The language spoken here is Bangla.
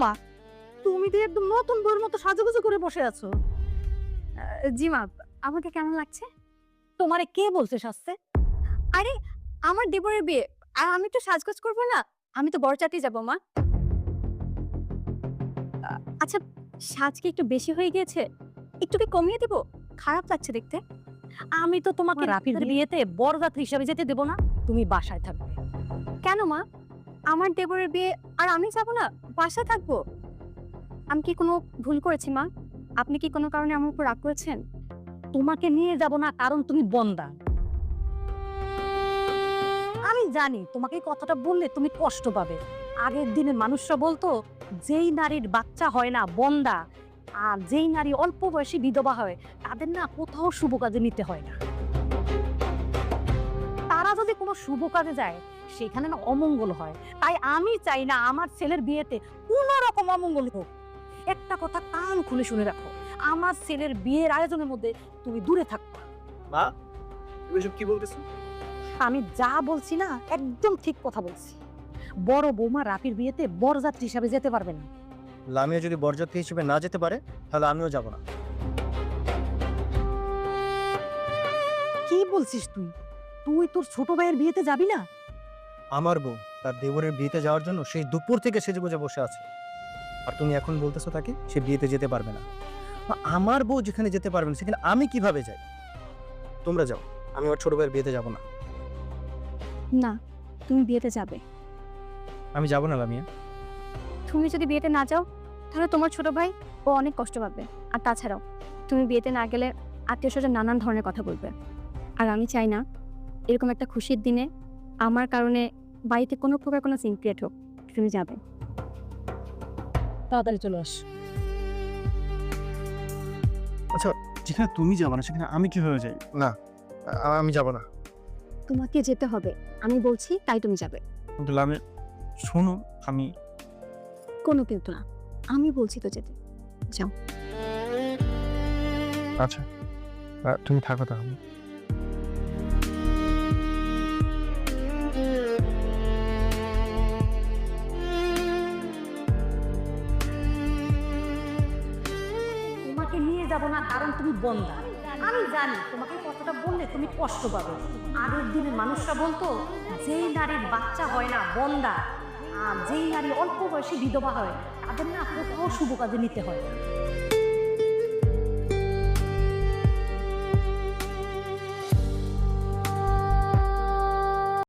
মা, তুমি তো একদম নতুন বউয়ের মতো সাজুগুজু করে বসে আছো। জি মা, আমাকে কেমন লাগছে? তোমারে কে বলছে সাজতে? আরে আমার দেবরের বিয়ে, আর আমি একটু সাজগোজ করবো না? আমি তো বরযাত্রী যাব মা। আচ্ছা, সাজ কি একটু বেশি হয়ে গিয়েছে? একটু কি কমিয়ে দিব? খারাপ লাগছে দেখতে। আমি তো তোমাকে আমার রাফির বিয়েতে বরযাত্রী হিসেবে যেতে দেব না, তুমি বাসায় থাকবে। কেন মা? আমার দেবরের বিয়ে আর আমি যাব না? বাসায় থাকবো? আমি কি কোনো ভুল করেছি মা? আপনি কি কোনো কারণে আমার উপর রাগ করেছেন? তোমাকে নিয়ে যাব না কারণ তুমি বন্দা। আমি জানি তোমাকে এই কথাটা বললে তুমি কষ্ট পাবে। আগের দিনের মানুষরা বলতো, যেই নারীর বাচ্চা হয় না বন্দা, আর যেই নারী অল্প বয়সী বিধবা হয়, তাদের না কোথাও শুভ কাজে নিতে হয় না। তারা যদি কোনো শুভ কাজে যায়, সেখানে না অমঙ্গল হয়। তাই আমি চাই না আমার ছেলের বিয়েতে কোনো রকম অমঙ্গল হোক। একটা কথা কান খুলে শুনে রাখো, আমার ছেলের বিয়ের আয়োজনের মধ্যে তুমি দূরে থাকো। মা, তুমি এসব কি বলতেছো? আমি যা বলছি না একদম ঠিক কথা বলছি। বড় বৌমা রাফির বিয়েতে বরযাত্রী হিসাবে যেতে পারবে না। লামিয়া যদি বরযাত্রী হিসেবে না যেতে পারে, তাহলে আমিও যাব না। কি বলছিস তুই? তুই তোর ছোট ভাইয়ের বিয়েতে যাবি না? আমার বউ তার দেবরের বিয়েতে যাওয়ার জন্য সেই দুপুর থেকে সেজেগুজে বসে আছে, আর তুমি এখন বলতেছো তাকে সে বিয়েতে যেতে পারবে না। আমার বউ যেখানে যেতে পারবে না, সেখানে আমি কিভাবে যাই? তোমরা যাও, আমি আমার ছোট ভাইয়ের বিয়েতে যাব না। না, তুমি বিয়েতে যাবে। আমি যাব না লামিয়া। তুমি যদি বিয়েতে না যাও, তাহলে তোমার ছোট ভাই ও অনেক কষ্ট পাবে। আর তাছাড়াও তুমি বিয়েতে না গেলে আত্মীয়স্বজন নানান ধরনের কথা বলবে। আর আমি চাই না এরকম একটা খুশির দিনে আমার কারণে বাড়িতে কোনো প্রকার কোনো সিন ক্রিয়েট হোক। তুমি যাবে। তাড়াতাড়ি চলে আস। আচ্ছা, যেখানে তুমি যাবে না সেখানে আমি কিভাবে যাই? না, আমি যাব না। তোমাকে যেতে হবে, আমি বলছি, তাই তুমি যাবে। কিন্তু লামিয়া, শোনো, আমি কোনো কিন্তু না, আমি বলছি তো যেতে। যাও। আচ্ছা, তুমি থাকো তাহলে। তোমাকে নিয়ে যাব না কারণ তুমি বন্দা। আমি জানি তোমাকে এই কথাটা বললে তুমি কষ্ট পাবে। আগের দিনের মানুষরা বলতো, যেই নারীর বাচ্চা হয় না বন্দা, আর যেই নারী অল্প বয়সী বিধবা হয়, তাদের না কোথাও শুভ কাজে নিতে হয় না।